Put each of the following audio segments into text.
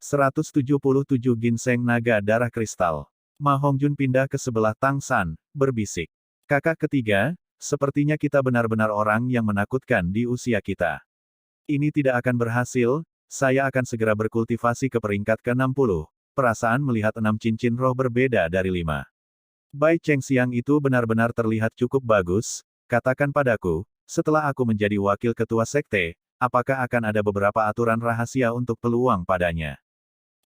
177 ginseng naga darah kristal. Ma Hongjun pindah ke sebelah Tang San, berbisik. Kakak ketiga, sepertinya kita benar-benar orang yang menakutkan di usia kita. Ini tidak akan berhasil, saya akan segera berkultivasi ke peringkat ke-60. Perasaan melihat 6 cincin roh berbeda dari 5. Bai Chengxiang itu benar-benar terlihat cukup bagus, katakan padaku, setelah aku menjadi wakil ketua sekte, apakah akan ada beberapa aturan rahasia untuk peluang padanya?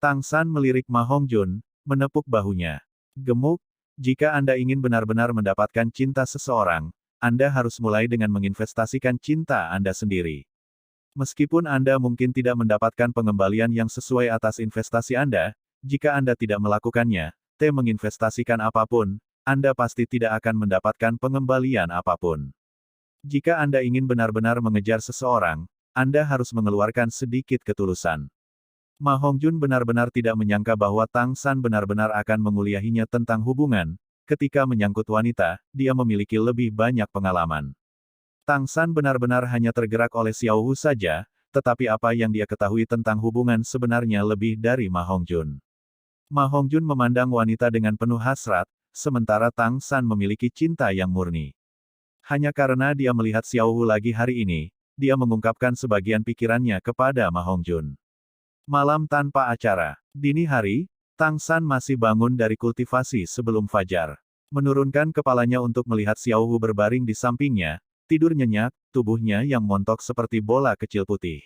Tang San melirik Ma Hongjun, menepuk bahunya. Gemuk, jika Anda ingin benar-benar mendapatkan cinta seseorang, Anda harus mulai dengan menginvestasikan cinta Anda sendiri. Meskipun Anda mungkin tidak mendapatkan pengembalian yang sesuai atas investasi Anda, jika Anda tidak melakukannya, menginvestasikan apapun, Anda pasti tidak akan mendapatkan pengembalian apapun. Jika Anda ingin benar-benar mengejar seseorang, Anda harus mengeluarkan sedikit ketulusan. Ma Hongjun benar-benar tidak menyangka bahwa Tang San benar-benar akan menguliahinya tentang hubungan. Ketika menyangkut wanita, dia memiliki lebih banyak pengalaman. Tang San benar-benar hanya tergerak oleh Xiao Wu saja, tetapi apa yang dia ketahui tentang hubungan sebenarnya lebih dari Ma Hongjun. Ma Hongjun memandang wanita dengan penuh hasrat, sementara Tang San memiliki cinta yang murni. Hanya karena dia melihat Xiao Wu lagi hari ini, dia mengungkapkan sebagian pikirannya kepada Ma Hongjun. Malam tanpa acara. Dini hari, Tang San masih bangun dari kultivasi sebelum fajar. Menurunkan kepalanya untuk melihat Xiao Wu berbaring di sampingnya, tidur nyenyak, tubuhnya yang montok seperti bola kecil putih.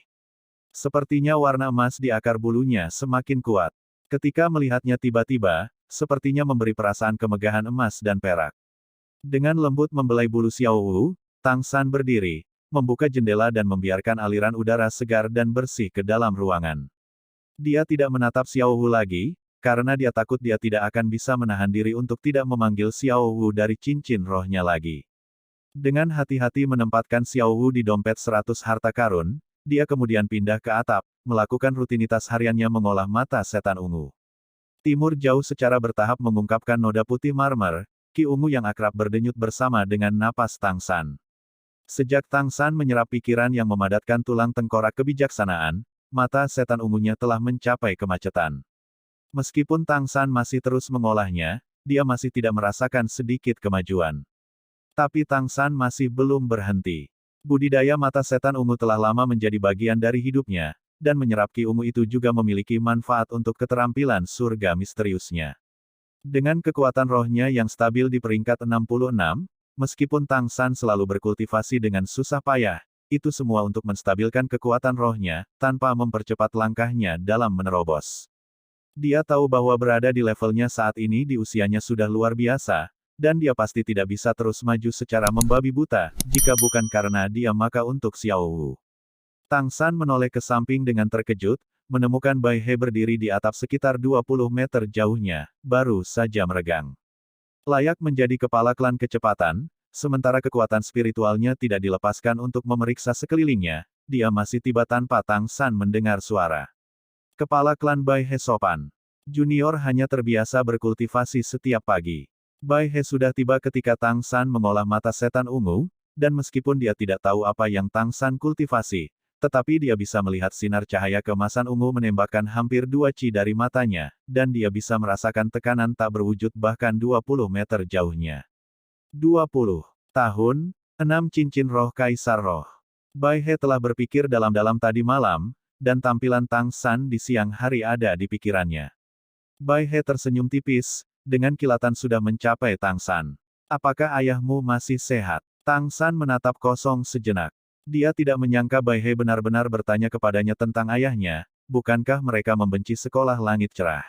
Sepertinya warna emas di akar bulunya semakin kuat. Ketika melihatnya tiba-tiba, sepertinya memberi perasaan kemegahan emas dan perak. Dengan lembut membelai bulu Xiao Wu, Tang San berdiri, membuka jendela dan membiarkan aliran udara segar dan bersih ke dalam ruangan. Dia tidak menatap Xiao Wu lagi, karena dia takut dia tidak akan bisa menahan diri untuk tidak memanggil Xiao Wu dari cincin rohnya lagi. Dengan hati-hati menempatkan Xiao Wu di dompet 100 harta karun, dia kemudian pindah ke atap, melakukan rutinitas hariannya mengolah mata setan ungu. Timur Jauh secara bertahap mengungkapkan noda putih marmer, Ki ungu yang akrab berdenyut bersama dengan napas Tang San. Sejak Tang San menyerap pikiran yang memadatkan tulang tengkorak kebijaksanaan, mata setan ungunya telah mencapai kemacetan. Meskipun Tang San masih terus mengolahnya, dia masih tidak merasakan sedikit kemajuan. Tapi Tang San masih belum berhenti. Budidaya mata setan ungu telah lama menjadi bagian dari hidupnya, dan menyerap Ki ungu itu juga memiliki manfaat untuk keterampilan surga misteriusnya. Dengan kekuatan rohnya yang stabil di peringkat 66, meskipun Tang San selalu berkultivasi dengan susah payah, itu semua untuk menstabilkan kekuatan rohnya, tanpa mempercepat langkahnya dalam menerobos. Dia tahu bahwa berada di levelnya saat ini di usianya sudah luar biasa, dan dia pasti tidak bisa terus maju secara membabi buta, jika bukan karena dia maka untuk Xiao Wu. Tang San menoleh ke samping dengan terkejut, menemukan Bai He berdiri di atap sekitar 20 meter jauhnya, baru saja meregang. Layak menjadi kepala klan kecepatan, sementara kekuatan spiritualnya tidak dilepaskan untuk memeriksa sekelilingnya, dia masih tiba tanpa Tang San mendengar suara. Kepala klan Bai He sopan. Junior hanya terbiasa berkultivasi setiap pagi. Bai He sudah tiba ketika Tang San mengolah mata setan ungu, dan meskipun dia tidak tahu apa yang Tang San kultivasi, tetapi dia bisa melihat sinar cahaya keemasan ungu menembakkan hampir 2 chi dari matanya, dan dia bisa merasakan tekanan tak berwujud bahkan 20 meter jauhnya. 20 tahun, 6 cincin roh Kaisar Roh. Bai He telah berpikir dalam-dalam tadi malam, dan tampilan Tang San di siang hari ada di pikirannya. Bai He tersenyum tipis, dengan kilatan sudah mencapai Tang San. Apakah ayahmu masih sehat? Tang San menatap kosong sejenak. Dia tidak menyangka Bai He benar-benar bertanya kepadanya tentang ayahnya, bukankah mereka membenci sekolah langit cerah?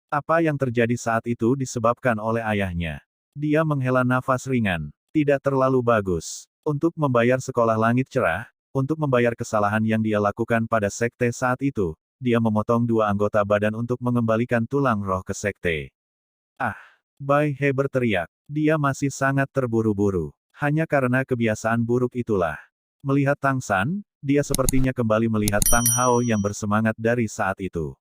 Apa yang terjadi saat itu disebabkan oleh ayahnya? Dia menghela nafas ringan. Tidak terlalu bagus. Untuk membayar sekolah langit cerah, untuk membayar kesalahan yang dia lakukan pada sekte saat itu, dia memotong 2 anggota badan untuk mengembalikan tulang roh ke sekte. Ah! Bai He berteriak. Dia masih sangat terburu-buru. Hanya karena kebiasaan buruk itulah. Melihat Tang San, dia sepertinya kembali melihat Tang Hao yang bersemangat dari saat itu.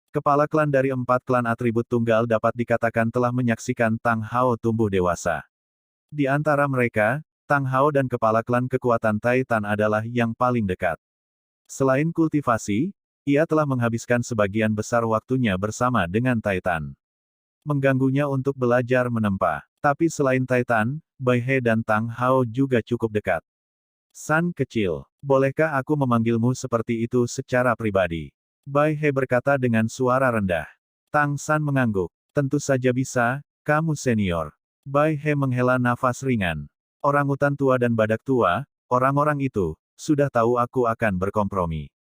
Kepala klan dari 4 klan atribut tunggal dapat dikatakan telah menyaksikan Tang Hao tumbuh dewasa. Di antara mereka, Tang Hao dan kepala klan kekuatan Titan adalah yang paling dekat. Selain kultivasi, Ia telah menghabiskan sebagian besar waktunya bersama dengan Titan. Mengganggunya untuk belajar menempa. Tapi selain Titan, Bai He dan Tang Hao juga cukup dekat. San kecil, bolehkah aku memanggilmu seperti itu secara pribadi? Bai He berkata dengan suara rendah. Tang San mengangguk. Tentu saja bisa, kamu senior. Bai He menghela nafas ringan. Orangutan tua dan badak tua, orang-orang itu, sudah tahu aku akan berkompromi.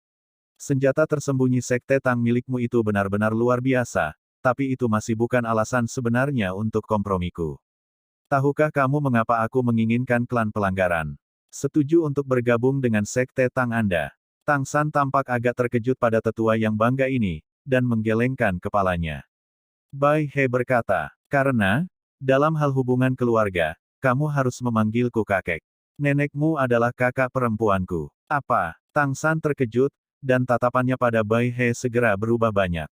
Senjata tersembunyi Sekte Tang milikmu itu benar-benar luar biasa, tapi itu masih bukan alasan sebenarnya untuk kompromiku. Tahukah kamu mengapa aku menginginkan klan pelanggaran? Setuju untuk bergabung dengan Sekte Tang Anda. Tang San tampak agak terkejut pada tetua yang bangga ini, dan menggelengkan kepalanya. Bai He berkata, karena, dalam hal hubungan keluarga, kamu harus memanggilku kakek. Nenekmu adalah kakak perempuanku. Apa? Tang San terkejut, dan tatapannya pada Bai He segera berubah banyak.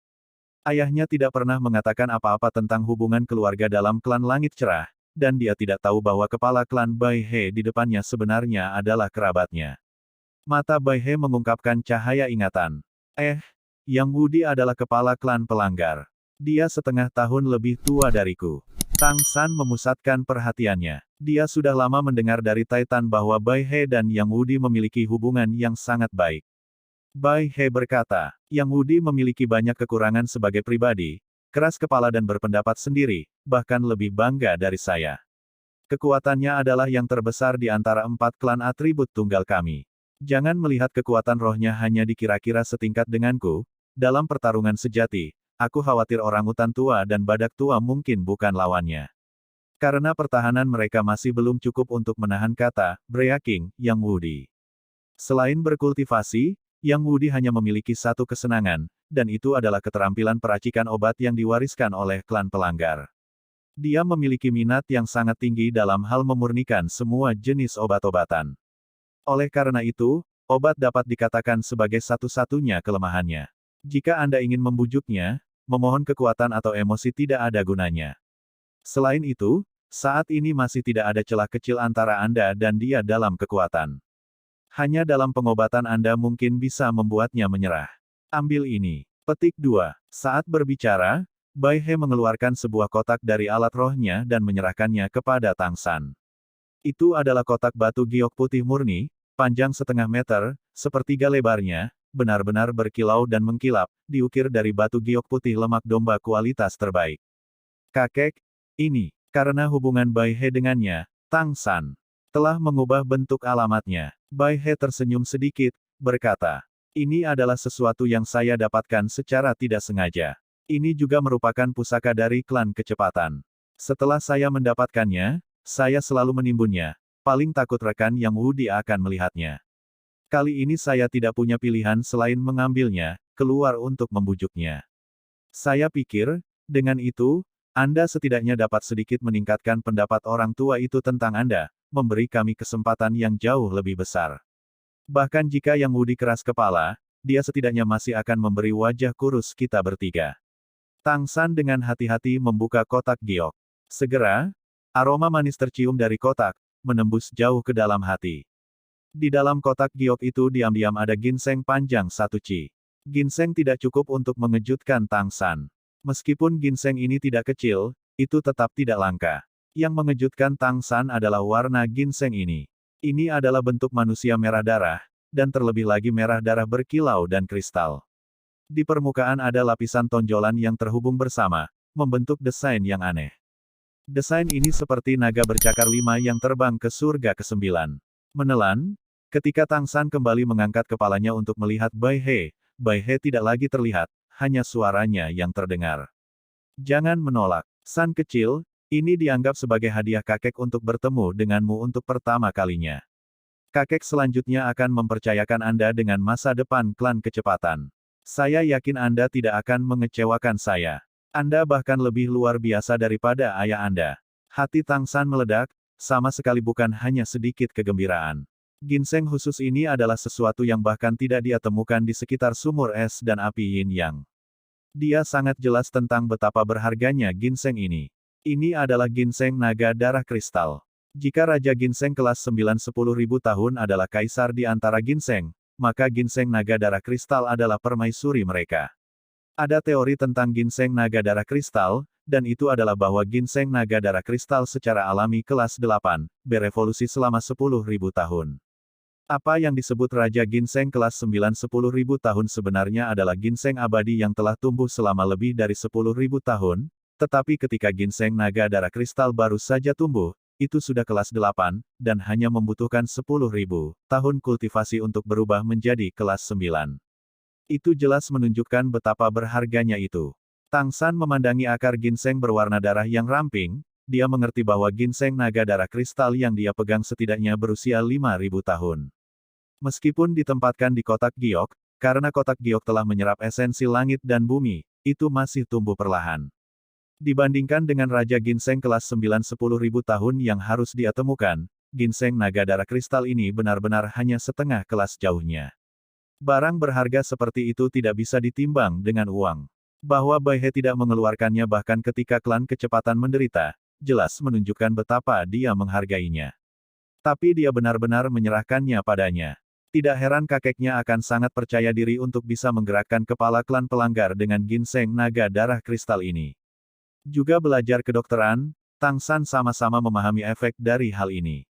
Ayahnya tidak pernah mengatakan apa-apa tentang hubungan keluarga dalam klan Langit Cerah, dan dia tidak tahu bahwa kepala klan Bai He di depannya sebenarnya adalah kerabatnya. Mata Bai He mengungkapkan cahaya ingatan. Yang Wudi adalah kepala klan pelanggar. Dia setengah tahun lebih tua dariku. Tang San memusatkan perhatiannya. Dia sudah lama mendengar dari Titan bahwa Bai He dan Yang Wudi memiliki hubungan yang sangat baik. Bai He berkata, Yang Wudi memiliki banyak kekurangan sebagai pribadi, keras kepala dan berpendapat sendiri, bahkan lebih bangga dari saya. Kekuatannya adalah yang terbesar di antara 4 klan atribut tunggal kami. Jangan melihat kekuatan rohnya hanya dikira-kira setingkat denganku, dalam pertarungan sejati, aku khawatir orangutan tua dan badak tua mungkin bukan lawannya. Karena pertahanan mereka masih belum cukup untuk menahan kata, breaking, Yang Wudi. Selain berkultivasi, Yang Wudi hanya memiliki satu kesenangan, dan itu adalah keterampilan peracikan obat yang diwariskan oleh klan pelanggar. Dia memiliki minat yang sangat tinggi dalam hal memurnikan semua jenis obat-obatan. Oleh karena itu, obat dapat dikatakan sebagai satu-satunya kelemahannya. Jika Anda ingin membujuknya, memohon kekuatan atau emosi tidak ada gunanya. Selain itu, saat ini masih tidak ada celah kecil antara Anda dan dia dalam kekuatan. Hanya dalam pengobatan Anda mungkin bisa membuatnya menyerah. Ambil ini. Petik 2. Saat berbicara, Bai He mengeluarkan sebuah kotak dari alat rohnya dan menyerahkannya kepada Tang San. Itu adalah kotak batu giok putih murni, panjang setengah meter, sepertiga lebarnya, benar-benar berkilau dan mengkilap, diukir dari batu giok putih lemak domba kualitas terbaik. Kakek, ini, karena hubungan Bai He dengannya, Tang San telah mengubah bentuk alamatnya. Bai He tersenyum sedikit, berkata, ini adalah sesuatu yang saya dapatkan secara tidak sengaja. Ini juga merupakan pusaka dari klan kecepatan. Setelah saya mendapatkannya, saya selalu menimbunnya. Paling takut rekan Yang Wudi akan melihatnya. Kali ini saya tidak punya pilihan selain mengambilnya, keluar untuk membujuknya. Saya pikir, dengan itu, Anda setidaknya dapat sedikit meningkatkan pendapat orang tua itu tentang Anda, memberi kami kesempatan yang jauh lebih besar. Bahkan jika Yang Wudi keras kepala, dia setidaknya masih akan memberi wajah kurus kita bertiga. Tang San dengan hati-hati membuka kotak giok. Segera, aroma manis tercium dari kotak, menembus jauh ke dalam hati. Di dalam kotak giok itu diam-diam ada ginseng panjang 1 chi. Ginseng tidak cukup untuk mengejutkan Tang San. Meskipun ginseng ini tidak kecil, itu tetap tidak langka. Yang mengejutkan Tang San adalah warna ginseng ini. Ini adalah bentuk manusia merah darah, dan terlebih lagi merah darah berkilau dan kristal. Di permukaan ada lapisan tonjolan yang terhubung bersama, membentuk desain yang aneh. Desain ini seperti naga bercakar 5 yang terbang ke surga ke-9. Menelan, ketika Tang San kembali mengangkat kepalanya untuk melihat Bai He tidak lagi terlihat, hanya suaranya yang terdengar. Jangan menolak, San kecil, ini dianggap sebagai hadiah kakek untuk bertemu denganmu untuk pertama kalinya. Kakek selanjutnya akan mempercayakan Anda dengan masa depan klan kecepatan. Saya yakin Anda tidak akan mengecewakan saya. Anda bahkan lebih luar biasa daripada ayah Anda. Hati Tang San meledak, sama sekali bukan hanya sedikit kegembiraan. Ginseng khusus ini adalah sesuatu yang bahkan tidak dia temukan di sekitar sumur es dan api Yin Yang. Dia sangat jelas tentang betapa berharganya ginseng ini. Ini adalah ginseng naga darah kristal. Jika Raja Ginseng kelas 9-10 ribu tahun adalah kaisar di antara ginseng, maka ginseng naga darah kristal adalah permaisuri mereka. Ada teori tentang ginseng naga darah kristal, dan itu adalah bahwa ginseng naga darah kristal secara alami kelas 8, berevolusi selama 10.000 tahun. Apa yang disebut Raja Ginseng kelas 9 10.000 tahun sebenarnya adalah ginseng abadi yang telah tumbuh selama lebih dari 10.000 tahun, tetapi ketika ginseng naga darah kristal baru saja tumbuh, itu sudah kelas 8, dan hanya membutuhkan 10.000 tahun kultivasi untuk berubah menjadi kelas 9. Itu jelas menunjukkan betapa berharganya itu. Tang San memandangi akar ginseng berwarna darah yang ramping, dia mengerti bahwa ginseng naga darah kristal yang dia pegang setidaknya berusia 5.000 tahun. Meskipun ditempatkan di kotak giok, karena kotak giok telah menyerap esensi langit dan bumi, itu masih tumbuh perlahan. Dibandingkan dengan Raja Ginseng kelas 9 10.000 tahun yang harus dia temukan, ginseng naga darah kristal ini benar-benar hanya setengah kelas jauhnya. Barang berharga seperti itu tidak bisa ditimbang dengan uang. Bahwa Bai He tidak mengeluarkannya bahkan ketika klan kecepatan menderita, jelas menunjukkan betapa dia menghargainya. Tapi dia benar-benar menyerahkannya padanya. Tidak heran kakeknya akan sangat percaya diri untuk bisa menggerakkan kepala klan pelanggar dengan ginseng naga darah kristal ini. Juga belajar kedokteran, Tang San sama-sama memahami efek dari hal ini.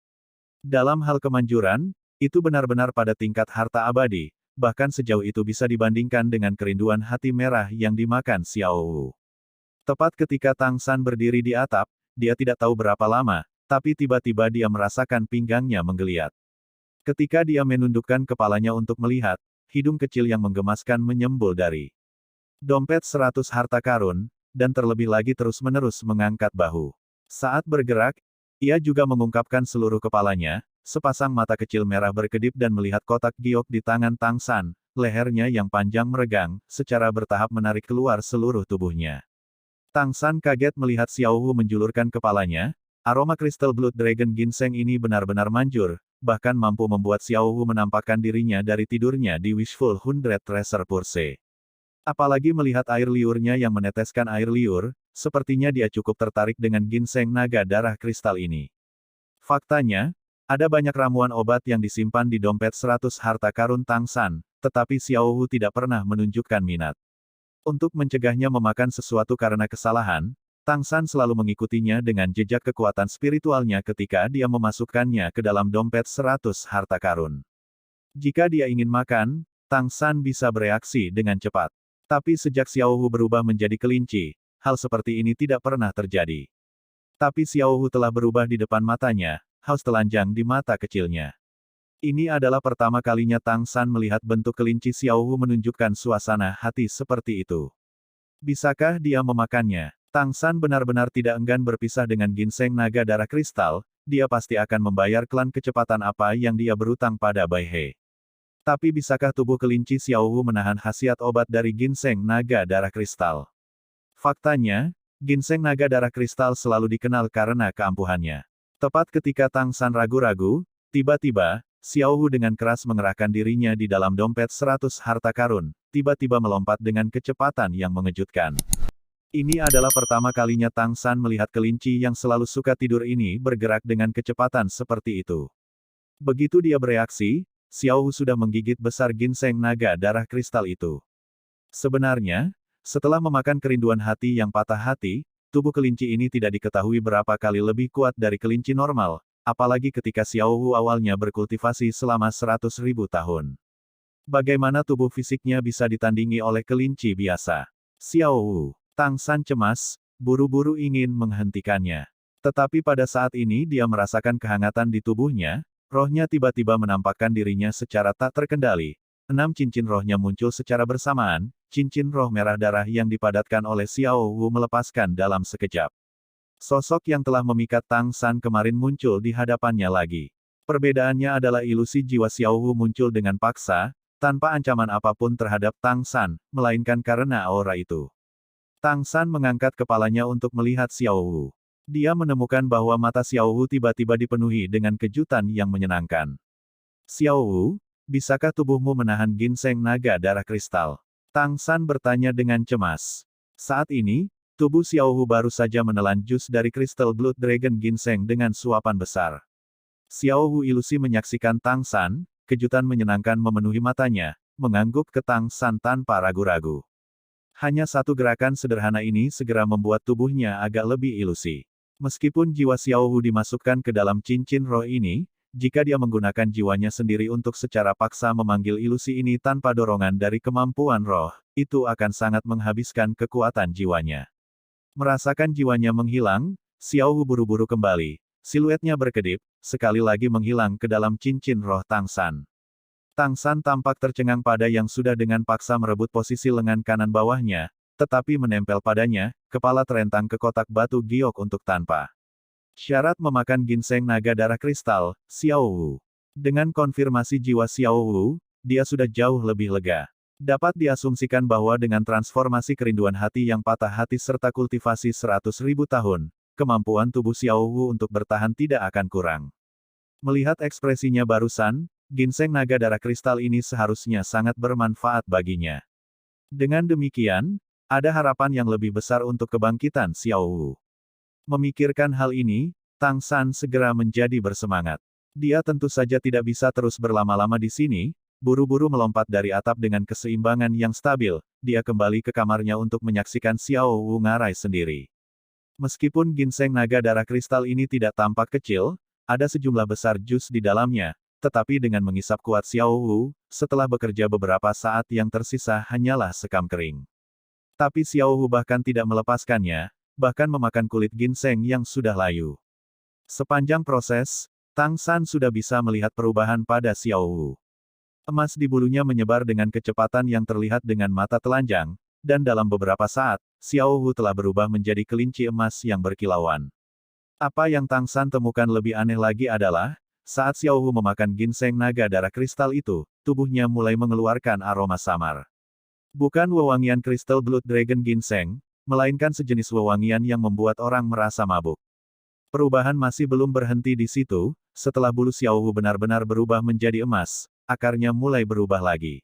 Dalam hal kemanjuran, itu benar-benar pada tingkat harta abadi, bahkan sejauh itu bisa dibandingkan dengan kerinduan hati merah yang dimakan Xiao Wu. Tepat ketika Tang San berdiri di atap, dia tidak tahu berapa lama, tapi tiba-tiba dia merasakan pinggangnya menggeliat. Ketika dia menundukkan kepalanya untuk melihat, hidung kecil yang menggemaskan menyembul dari dompet 100 harta karun, dan terlebih lagi terus-menerus mengangkat bahu. Saat bergerak, ia juga mengungkapkan seluruh kepalanya, sepasang mata kecil merah berkedip dan melihat kotak giok di tangan Tang San, lehernya yang panjang meregang, secara bertahap menarik keluar seluruh tubuhnya. Tang San kaget melihat Xiao Wu menjulurkan kepalanya, aroma Crystal Blood Dragon Ginseng ini benar-benar manjur, bahkan mampu membuat Xiao Wu menampakkan dirinya dari tidurnya di Wishful 100 Treasure Purse. Apalagi melihat air liurnya yang meneteskan air liur, sepertinya dia cukup tertarik dengan ginseng naga darah kristal ini. Faktanya, ada banyak ramuan obat yang disimpan di dompet 100 harta karun Tang San, tetapi Xiao Wu tidak pernah menunjukkan minat. Untuk mencegahnya memakan sesuatu karena kesalahan, Tang San selalu mengikutinya dengan jejak kekuatan spiritualnya ketika dia memasukkannya ke dalam dompet 100 harta karun. Jika dia ingin makan, Tang San bisa bereaksi dengan cepat. Tapi sejak Xiao Wu berubah menjadi kelinci, hal seperti ini tidak pernah terjadi. Tapi Xiao Wu telah berubah di depan matanya, haus telanjang di mata kecilnya. Ini adalah pertama kalinya Tang San melihat bentuk kelinci Xiao Wu menunjukkan suasana hati seperti itu. Bisakah dia memakannya? Tang San benar-benar tidak enggan berpisah dengan ginseng naga darah kristal, dia pasti akan membayar klan kecepatan apa yang dia berutang pada Bai He. Tapi bisakah tubuh kelinci Xiao Wu menahan khasiat obat dari ginseng naga darah kristal? Faktanya, ginseng naga darah kristal selalu dikenal karena keampuhannya. Tepat ketika Tang San ragu-ragu, tiba-tiba, Xiao Wu dengan keras mengerahkan dirinya di dalam dompet 100 harta karun, tiba-tiba melompat dengan kecepatan yang mengejutkan. Ini adalah pertama kalinya Tang San melihat kelinci yang selalu suka tidur ini bergerak dengan kecepatan seperti itu. Begitu dia bereaksi, Xiao Wu sudah menggigit besar ginseng naga darah kristal itu. Sebenarnya, setelah memakan kerinduan hati yang patah hati, tubuh kelinci ini tidak diketahui berapa kali lebih kuat dari kelinci normal, apalagi ketika Xiao Wu awalnya berkultivasi selama 100.000 tahun. Bagaimana tubuh fisiknya bisa ditandingi oleh kelinci biasa? Xiao Wu. Tang San cemas, buru-buru ingin menghentikannya. Tetapi pada saat ini dia merasakan kehangatan di tubuhnya, rohnya tiba-tiba menampakkan dirinya secara tak terkendali. 6 cincin rohnya muncul secara bersamaan, cincin roh merah darah yang dipadatkan oleh Xiao Wu melepaskan dalam sekejap. Sosok yang telah memikat Tang San kemarin muncul di hadapannya lagi. Perbedaannya adalah ilusi jiwa Xiao Wu muncul dengan paksa, tanpa ancaman apapun terhadap Tang San, melainkan karena aura itu. Tang San mengangkat kepalanya untuk melihat Xiao Wu. Dia menemukan bahwa mata Xiao Wu tiba-tiba dipenuhi dengan kejutan yang menyenangkan. Xiao Wu, bisakah tubuhmu menahan ginseng naga darah kristal? Tang San bertanya dengan cemas. Saat ini, tubuh Xiao Wu baru saja menelan jus dari Crystal Blood Dragon Ginseng dengan suapan besar. Xiao Wu ilusi menyaksikan Tang San, kejutan menyenangkan memenuhi matanya, mengangguk ke Tang San tanpa ragu-ragu. Hanya satu gerakan sederhana ini segera membuat tubuhnya agak lebih ilusi. Meskipun jiwa Xiao Wu dimasukkan ke dalam cincin roh ini, jika dia menggunakan jiwanya sendiri untuk secara paksa memanggil ilusi ini tanpa dorongan dari kemampuan roh, itu akan sangat menghabiskan kekuatan jiwanya. Merasakan jiwanya menghilang, Xiao Wu buru-buru kembali. Siluetnya berkedip, sekali lagi menghilang ke dalam cincin roh Tang San. Tang San tampak tercengang pada yang sudah dengan paksa merebut posisi lengan kanan bawahnya, tetapi menempel padanya, kepala terentang ke kotak batu giok untuk tanpa syarat memakan ginseng naga darah kristal, Xiao Wu. Dengan konfirmasi jiwa Xiao Wu, dia sudah jauh lebih lega. Dapat diasumsikan bahwa dengan transformasi kerinduan hati yang patah hati serta kultivasi 100.000 tahun, kemampuan tubuh Xiao Wu untuk bertahan tidak akan kurang. Melihat ekspresinya barusan, ginseng naga darah kristal ini seharusnya sangat bermanfaat baginya. Dengan demikian, ada harapan yang lebih besar untuk kebangkitan Xiao Wu. Memikirkan hal ini, Tang San segera menjadi bersemangat. Dia tentu saja tidak bisa terus berlama-lama di sini, buru-buru melompat dari atap dengan keseimbangan yang stabil, dia kembali ke kamarnya untuk menyaksikan Xiao Wu ngarai sendiri. Meskipun ginseng naga darah kristal ini tidak tampak kecil, ada sejumlah besar jus di dalamnya, tetapi dengan mengisap kuat Xiao Wu, setelah bekerja beberapa saat yang tersisa hanyalah sekam kering. Tapi Xiao Wu bahkan tidak melepaskannya, bahkan memakan kulit ginseng yang sudah layu. Sepanjang proses, Tang San sudah bisa melihat perubahan pada Xiao Wu. Emas di bulunya menyebar dengan kecepatan yang terlihat dengan mata telanjang, dan dalam beberapa saat, Xiao Wu telah berubah menjadi kelinci emas yang berkilauan. Apa yang Tang San temukan lebih aneh lagi adalah, saat Xiao Wu memakan ginseng naga darah kristal itu, tubuhnya mulai mengeluarkan aroma samar. Bukan wewangian Crystal Blood Dragon Ginseng, melainkan sejenis wewangian yang membuat orang merasa mabuk. Perubahan masih belum berhenti di situ, setelah bulu Xiao Wu benar-benar berubah menjadi emas, akarnya mulai berubah lagi.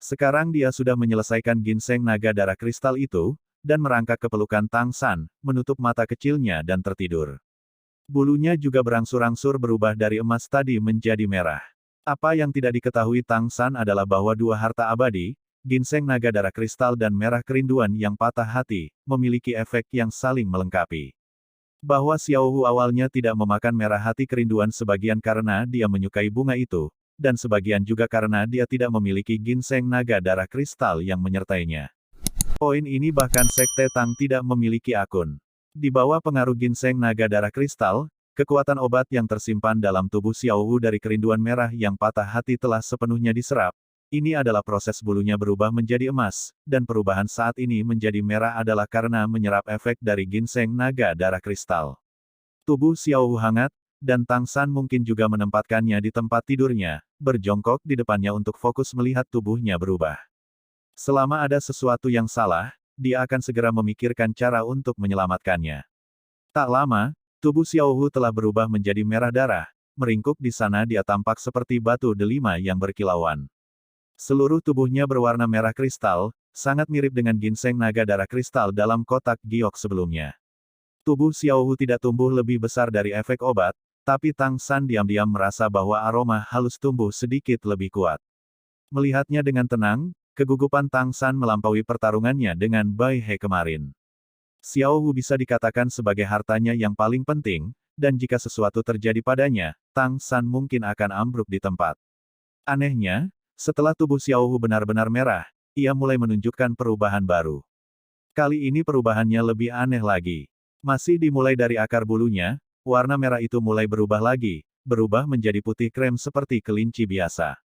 Sekarang dia sudah menyelesaikan ginseng naga darah kristal itu, dan merangkak ke pelukan Tang San, menutup mata kecilnya dan tertidur. Bulunya juga berangsur-angsur berubah dari emas tadi menjadi merah. Apa yang tidak diketahui Tang San adalah bahwa dua harta abadi, ginseng naga darah kristal dan merah kerinduan yang patah hati, memiliki efek yang saling melengkapi. Bahwa Xiao Wu awalnya tidak memakan merah hati kerinduan sebagian karena dia menyukai bunga itu, dan sebagian juga karena dia tidak memiliki ginseng naga darah kristal yang menyertainya. Poin ini bahkan Sekte Tang tidak memiliki akun. Di bawah pengaruh ginseng naga darah kristal, kekuatan obat yang tersimpan dalam tubuh Xiao Wu dari kerinduan merah yang patah hati telah sepenuhnya diserap. Ini adalah proses bulunya berubah menjadi emas, dan perubahan saat ini menjadi merah adalah karena menyerap efek dari ginseng naga darah kristal. Tubuh Xiao Wu hangat, dan Tang San mungkin juga menempatkannya di tempat tidurnya, berjongkok di depannya untuk fokus melihat tubuhnya berubah. Selama ada sesuatu yang salah, dia akan segera memikirkan cara untuk menyelamatkannya. Tak lama, tubuh Xiao Wu telah berubah menjadi merah darah, meringkuk di sana dia tampak seperti batu delima yang berkilauan. Seluruh tubuhnya berwarna merah kristal, sangat mirip dengan ginseng naga darah kristal dalam kotak giok sebelumnya. Tubuh Xiao Wu tidak tumbuh lebih besar dari efek obat, tapi Tang San diam-diam merasa bahwa aroma halus tumbuh sedikit lebih kuat. Melihatnya dengan tenang, kegugupan Tang San melampaui pertarungannya dengan Bai He kemarin. Xiao Wu bisa dikatakan sebagai hartanya yang paling penting, dan jika sesuatu terjadi padanya, Tang San mungkin akan ambruk di tempat. Anehnya, setelah tubuh Xiao Wu benar-benar merah, ia mulai menunjukkan perubahan baru. Kali ini perubahannya lebih aneh lagi. Masih dimulai dari akar bulunya, warna merah itu mulai berubah lagi, berubah menjadi putih krem seperti kelinci biasa.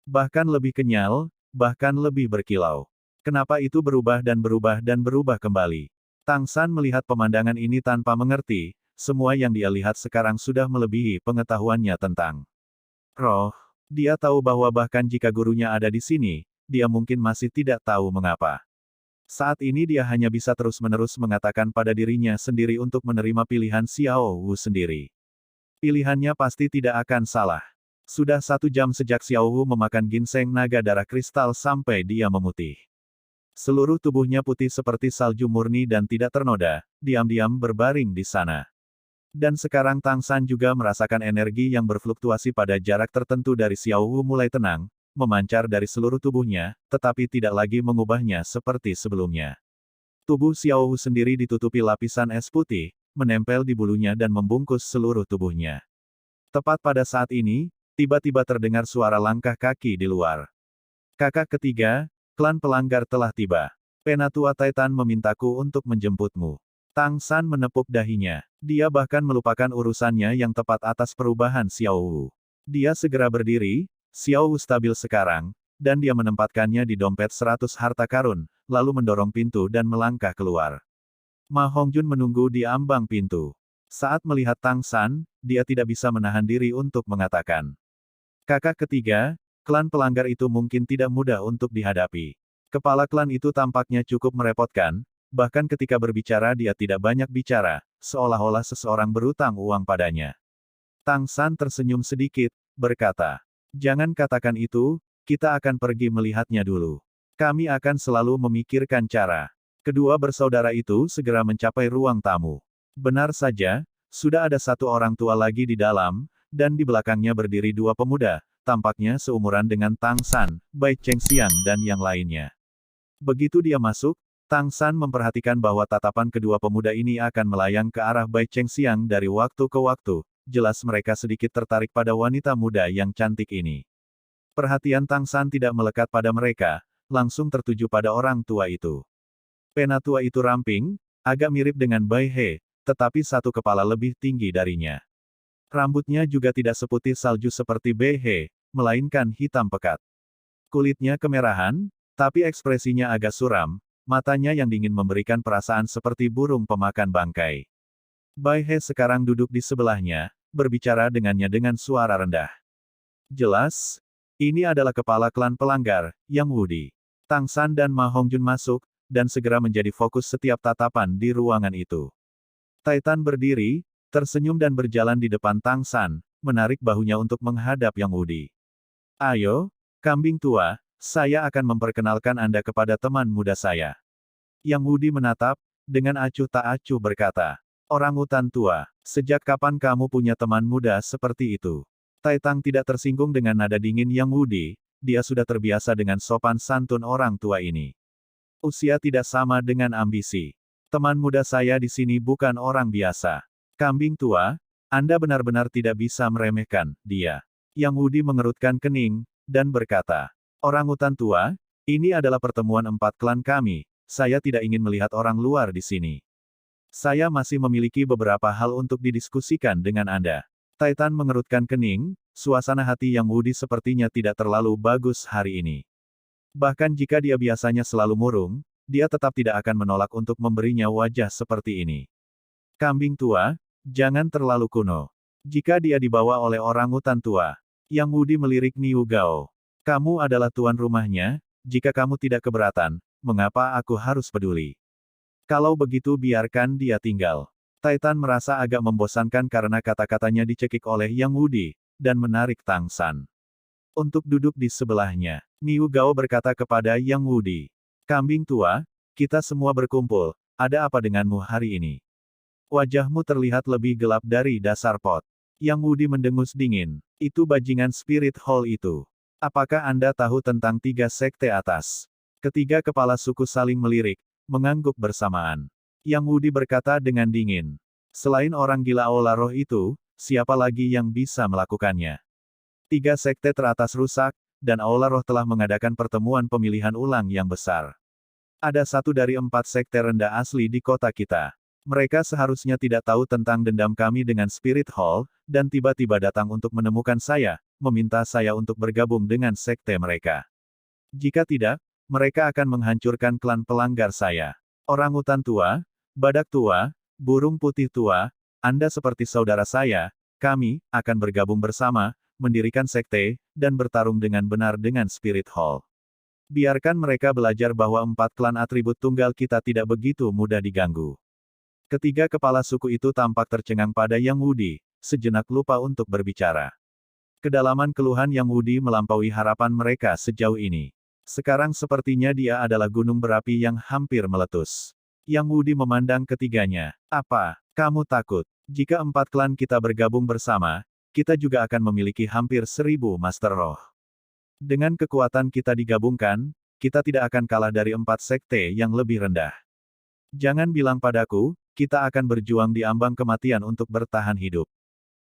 Bahkan lebih kenyal, bahkan lebih berkilau. Kenapa itu berubah dan berubah dan berubah kembali? Tang San melihat pemandangan ini tanpa mengerti, semua yang dia lihat sekarang sudah melebihi pengetahuannya tentang roh. Dia tahu bahwa bahkan jika gurunya ada di sini, dia mungkin masih tidak tahu mengapa. Saat ini dia hanya bisa terus-menerus mengatakan pada dirinya sendiri untuk menerima pilihan Xiao Wu sendiri. Pilihannya pasti tidak akan salah. Sudah 1 jam sejak Xiao Wu memakan ginseng naga darah kristal sampai dia memutih. Seluruh tubuhnya putih seperti salju murni dan tidak ternoda, diam-diam berbaring di sana. Dan sekarang Tang San juga merasakan energi yang berfluktuasi pada jarak tertentu dari Xiao Wu mulai tenang, memancar dari seluruh tubuhnya, tetapi tidak lagi mengubahnya seperti sebelumnya. Tubuh Xiao Wu sendiri ditutupi lapisan es putih, menempel di bulunya dan membungkus seluruh tubuhnya. Tepat pada saat ini, tiba-tiba terdengar suara langkah kaki di luar. Kakak ketiga, klan pelanggar telah tiba. Penatua Titan memintaku untuk menjemputmu. Tang San menepuk dahinya. Dia bahkan melupakan urusannya yang tepat atas perubahan Xiao Wu. Dia segera berdiri, Xiao Wu stabil sekarang, dan dia menempatkannya di dompet 100 harta karun, lalu mendorong pintu dan melangkah keluar. Ma Hongjun menunggu di ambang pintu. Saat melihat Tang San, dia tidak bisa menahan diri untuk mengatakan. Kakak ketiga, klan pelanggar itu mungkin tidak mudah untuk dihadapi. Kepala klan itu tampaknya cukup merepotkan, bahkan ketika berbicara dia tidak banyak bicara, seolah-olah seseorang berutang uang padanya. Tang San tersenyum sedikit, berkata, "Jangan katakan itu, kita akan pergi melihatnya dulu. Kami akan selalu memikirkan cara." Kedua bersaudara itu segera mencapai ruang tamu. Benar saja, sudah ada satu orang tua lagi di dalam, dan di belakangnya berdiri dua pemuda, tampaknya seumuran dengan Tang San, Bai Chengxiang dan yang lainnya. Begitu dia masuk, Tang San memperhatikan bahwa tatapan kedua pemuda ini akan melayang ke arah Bai Chengxiang dari waktu ke waktu, jelas mereka sedikit tertarik pada wanita muda yang cantik ini. Perhatian Tang San tidak melekat pada mereka, langsung tertuju pada orang tua itu. Penatua itu ramping, agak mirip dengan Bai He, tetapi satu kepala lebih tinggi darinya. Rambutnya juga tidak seputih salju seperti Bai He, melainkan hitam pekat. Kulitnya kemerahan, tapi ekspresinya agak suram, matanya yang dingin memberikan perasaan seperti burung pemakan bangkai. Bai He sekarang duduk di sebelahnya, berbicara dengannya dengan suara rendah. Jelas, ini adalah kepala klan pelanggar, Yang Wudi. Tang San dan Ma Hongjun masuk, dan segera menjadi fokus setiap tatapan di ruangan itu. Titan berdiri, tersenyum dan berjalan di depan Tang San, menarik bahunya untuk menghadap Yang Wudi. "Ayo, kambing tua, saya akan memperkenalkan Anda kepada teman muda saya." Yang Wudi menatap, dengan acuh tak acuh berkata, "Orangutan tua, sejak kapan kamu punya teman muda seperti itu?" Taitang tidak tersinggung dengan nada dingin Yang Wudi, dia sudah terbiasa dengan sopan santun orang tua ini. Usia tidak sama dengan ambisi. Teman muda saya di sini bukan orang biasa. Kambing tua, Anda benar-benar tidak bisa meremehkan dia. Yang Wudi mengerutkan kening, dan berkata, "Orangutan tua, ini adalah pertemuan 4 klan kami, saya tidak ingin melihat orang luar di sini. Saya masih memiliki beberapa hal untuk didiskusikan dengan Anda." Titan mengerutkan kening, suasana hati Yang Wudi sepertinya tidak terlalu bagus hari ini. Bahkan jika dia biasanya selalu murung, dia tetap tidak akan menolak untuk memberinya wajah seperti ini. "Kambing tua, jangan terlalu kuno. Jika dia dibawa oleh orangutan tua." Yang Wudi melirik Niu Gao. "Kamu adalah tuan rumahnya, jika kamu tidak keberatan, mengapa aku harus peduli? Kalau begitu biarkan dia tinggal." Titan merasa agak membosankan karena kata-katanya dicekik oleh Yang Wudi, dan menarik Tang San untuk duduk di sebelahnya. Niu Gao berkata kepada Yang Wudi, "Kambing tua, kita semua berkumpul, ada apa denganmu hari ini? Wajahmu terlihat lebih gelap dari dasar pot." Yang Wudi mendengus dingin, "Itu bajingan Spirit Hall itu. Apakah Anda tahu tentang 3 sekte atas?" Ketiga kepala suku saling melirik, mengangguk bersamaan. Yang Wudi berkata dengan dingin, "Selain orang gila Aula Roh itu, siapa lagi yang bisa melakukannya? 3 sekte teratas rusak, dan Aula Roh telah mengadakan pertemuan pemilihan ulang yang besar. Ada 1 dari 4 sekte rendah asli di kota kita. Mereka seharusnya tidak tahu tentang dendam kami dengan Spirit Hall, dan tiba-tiba datang untuk menemukan saya, meminta saya untuk bergabung dengan sekte mereka. Jika tidak, mereka akan menghancurkan klan pelanggar saya. Orangutan tua, badak tua, burung putih tua, Anda seperti saudara saya, kami akan bergabung bersama, mendirikan sekte, dan bertarung dengan benar dengan Spirit Hall. Biarkan mereka belajar bahwa 4 klan atribut tunggal kita tidak begitu mudah diganggu." Ketiga kepala suku itu tampak tercengang pada Yang Wudi, sejenak lupa untuk berbicara. Kedalaman keluhan Yang Wudi melampaui harapan mereka sejauh ini. Sekarang sepertinya dia adalah gunung berapi yang hampir meletus. Yang Wudi memandang ketiganya. "Apa, kamu takut?" Jika 4 klan kita bergabung bersama, kita juga akan memiliki hampir 1000 Master Roh. Dengan kekuatan kita digabungkan, kita tidak akan kalah dari 4 sekte yang lebih rendah. Jangan bilang padaku, kita akan berjuang di ambang kematian untuk bertahan hidup.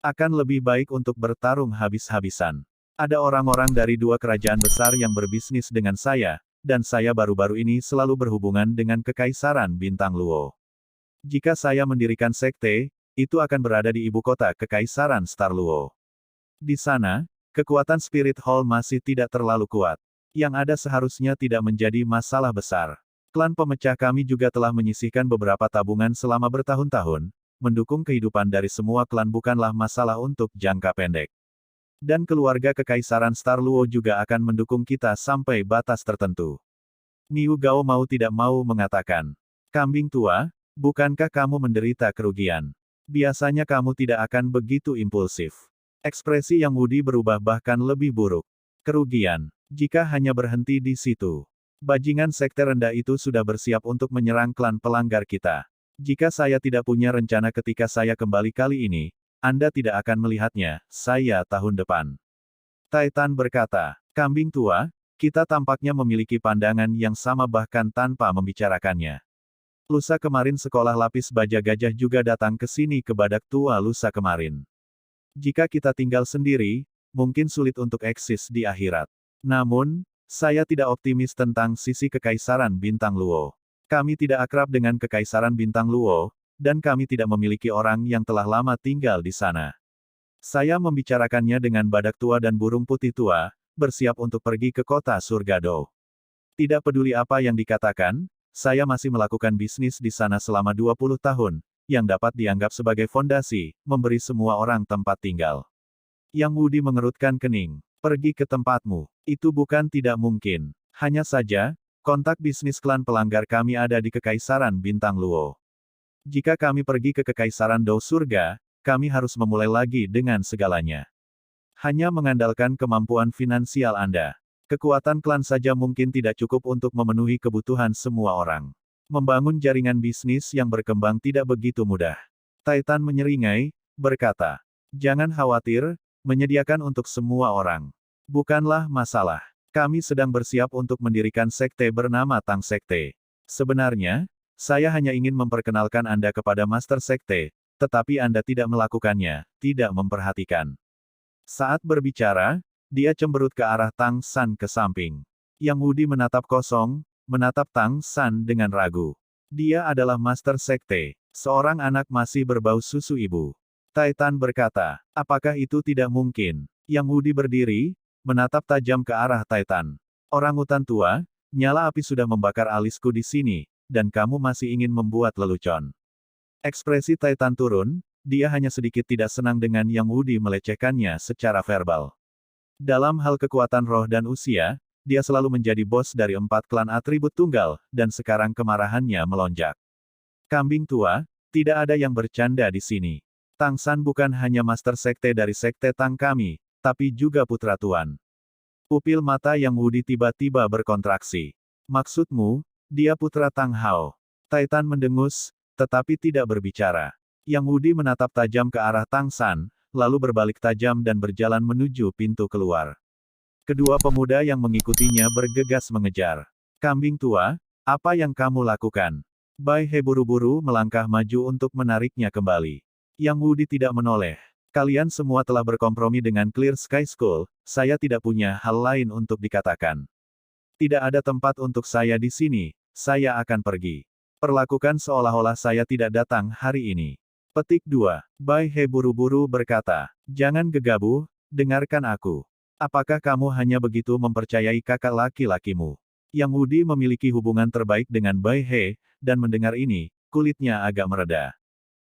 Akan lebih baik untuk bertarung habis-habisan. Ada orang-orang dari 2 kerajaan besar yang berbisnis dengan saya, dan saya baru-baru ini selalu berhubungan dengan Kekaisaran Bintang Luo. Jika saya mendirikan sekte, itu akan berada di ibu kota Kekaisaran Star Luo. Di sana, kekuatan Spirit Hall masih tidak terlalu kuat. Yang ada seharusnya tidak menjadi masalah besar. Klan pemecah kami juga telah menyisihkan beberapa tabungan selama bertahun-tahun, mendukung kehidupan dari semua klan bukanlah masalah untuk jangka pendek. Dan keluarga Kekaisaran Star Luo juga akan mendukung kita sampai batas tertentu. Niu Gao mau tidak mau mengatakan, kambing tua, bukankah kamu menderita kerugian? Biasanya kamu tidak akan begitu impulsif. Ekspresi Yang Wudi berubah bahkan lebih buruk. Kerugian. Jika hanya berhenti di situ. Bajingan sekte rendah itu sudah bersiap untuk menyerang klan pelanggar kita. Jika saya tidak punya rencana ketika saya kembali kali ini, Anda tidak akan melihatnya, saya tahun depan. Titan berkata, kambing tua, kita tampaknya memiliki pandangan yang sama bahkan tanpa membicarakannya. Lusa kemarin sekolah lapis baja gajah juga datang ke sini ke badak tua lusa kemarin. Jika kita tinggal sendiri, mungkin sulit untuk eksis di akhirat. Namun, saya tidak optimis tentang sisi Kekaisaran Bintang Luo. Kami tidak akrab dengan Kekaisaran Bintang Luo, dan kami tidak memiliki orang yang telah lama tinggal di sana. Saya membicarakannya dengan badak tua dan burung putih tua, bersiap untuk pergi ke kota surga Do. Tidak peduli apa yang dikatakan, saya masih melakukan bisnis di sana selama 20 tahun, yang dapat dianggap sebagai fondasi, memberi semua orang tempat tinggal. Yang Wudi mengerutkan kening. Pergi ke tempatmu. Itu bukan tidak mungkin. Hanya saja, kontak bisnis klan pelanggar kami ada di Kekaisaran Bintang Luo. Jika kami pergi ke Kekaisaran Do Surga, kami harus memulai lagi dengan segalanya. Hanya mengandalkan kemampuan finansial Anda. Kekuatan klan saja mungkin tidak cukup untuk memenuhi kebutuhan semua orang. Membangun jaringan bisnis yang berkembang tidak begitu mudah. Titan menyeringai, berkata, jangan khawatir, menyediakan untuk semua orang. Bukanlah masalah. Kami sedang bersiap untuk mendirikan sekte bernama Tang Sekte. Sebenarnya, saya hanya ingin memperkenalkan Anda kepada Master Sekte, tetapi Anda tidak melakukannya, tidak memperhatikan. Saat berbicara, dia cemberut ke arah Tang San ke samping. Yang Wudi menatap kosong, menatap Tang San dengan ragu. Dia adalah Master Sekte, seorang anak masih berbau susu ibu. Titan berkata, apakah itu tidak mungkin? Yang Wudi berdiri, menatap tajam ke arah Titan. Orangutan tua, nyala api sudah membakar alisku di sini, dan kamu masih ingin membuat lelucon. Ekspresi Titan turun, dia hanya sedikit tidak senang dengan Yang Wudi melecehkannya secara verbal. Dalam hal kekuatan roh dan usia, dia selalu menjadi bos dari 4 klan atribut tunggal, dan sekarang kemarahannya melonjak. Kambing tua, tidak ada yang bercanda di sini. Tang San bukan hanya master sekte dari sekte Tang kami, tapi juga putra tuan. Pupil mata Yang Wudi tiba-tiba berkontraksi. Maksudmu, dia putra Tang Hao? Titan mendengus, tetapi tidak berbicara. Yang Wudi menatap tajam ke arah Tang San, lalu berbalik tajam dan berjalan menuju pintu keluar. Kedua pemuda yang mengikutinya bergegas mengejar. Kambing tua, apa yang kamu lakukan? Bai He buru-buru melangkah maju untuk menariknya kembali. Yang Wudi tidak menoleh. Kalian semua telah berkompromi dengan Clear Sky School, saya tidak punya hal lain untuk dikatakan. Tidak ada tempat untuk saya di sini, saya akan pergi. Perlakukan seolah-olah saya tidak datang hari ini. Petik 2. Bai He buru-buru berkata, jangan gegabah, dengarkan aku. Apakah kamu hanya begitu mempercayai kakak laki-lakimu? Yang Wudi memiliki hubungan terbaik dengan Bai He, dan mendengar ini, kulitnya agak mereda.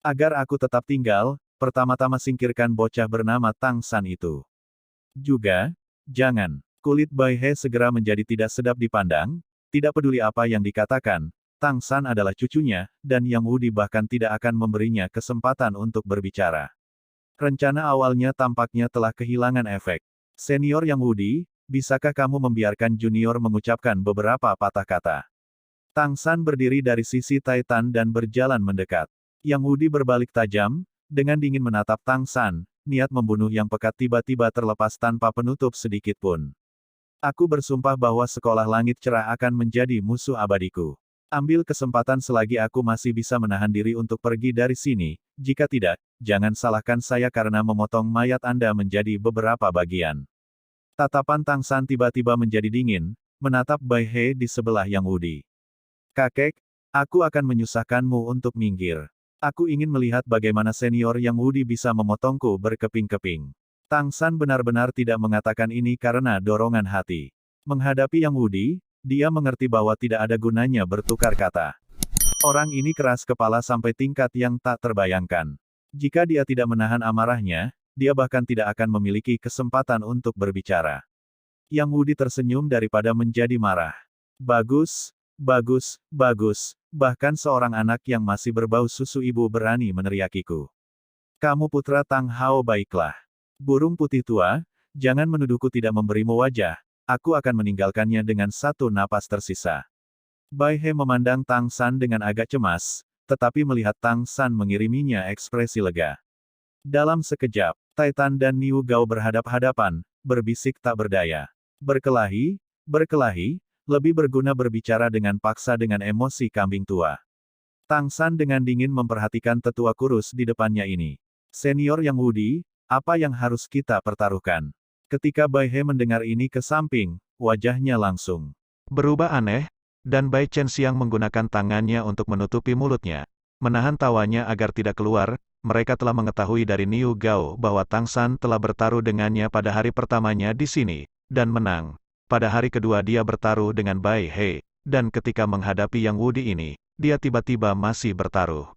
Agar aku tetap tinggal, pertama-tama singkirkan bocah bernama Tang San itu. Juga, jangan. Kulit Bai He segera menjadi tidak sedap dipandang, tidak peduli apa yang dikatakan, Tang San adalah cucunya, dan Yang Wudi bahkan tidak akan memberinya kesempatan untuk berbicara. Rencana awalnya tampaknya telah kehilangan efek. Senior Yang Wudi, bisakah kamu membiarkan junior mengucapkan beberapa patah kata? Tang San berdiri dari sisi Titan dan berjalan mendekat. Yang Wudi berbalik tajam, Dengan dingin menatap Tang San, niat membunuh yang pekat tiba-tiba terlepas tanpa penutup sedikit pun. Aku bersumpah bahwa sekolah langit cerah akan menjadi musuh abadiku. Ambil kesempatan selagi aku masih bisa menahan diri untuk pergi dari sini, jika tidak, jangan salahkan saya karena memotong mayat Anda menjadi beberapa bagian. Tatapan Tang San tiba-tiba menjadi dingin, menatap Bai He di sebelah Yang Wudi. Kakek, aku akan menyusahkanmu untuk minggir. Aku ingin melihat bagaimana senior Yang Wudi bisa memotongku berkeping-keping. Tang San benar-benar tidak mengatakan ini karena dorongan hati. Menghadapi Yang Wudi, dia mengerti bahwa tidak ada gunanya bertukar kata. Orang ini keras kepala sampai tingkat yang tak terbayangkan. Jika dia tidak menahan amarahnya, dia bahkan tidak akan memiliki kesempatan untuk berbicara. Yang Wudi tersenyum daripada menjadi marah. Bagus, bagus, bagus, bahkan seorang anak yang masih berbau susu ibu berani meneriakiku. Kamu putra Tang Hao baiklah. Burung putih tua, jangan menuduhku tidak memberimu wajah, aku akan meninggalkannya dengan satu napas tersisa. Bai He memandang Tang San dengan agak cemas, tetapi melihat Tang San mengiriminya ekspresi lega. Dalam sekejap, Titan dan Niu Gao berhadap-hadapan, berbisik tak berdaya. Berkelahi, berkelahi, lebih berguna berbicara dengan paksa dengan emosi kambing tua. Tang San dengan dingin memperhatikan tetua kurus di depannya ini. Senior Yang Wudi, apa yang harus kita pertaruhkan? Ketika Bai He mendengar ini ke samping, wajahnya langsung berubah aneh, dan Bai Chen Xiang menggunakan tangannya untuk menutupi mulutnya. Menahan tawanya agar tidak keluar, mereka telah mengetahui dari Niu Gao bahwa Tang San telah bertaruh dengannya pada hari pertamanya di sini, dan menang. Pada hari kedua dia bertaruh dengan Bai He, dan ketika menghadapi Yang Wudi ini, dia tiba-tiba masih bertaruh.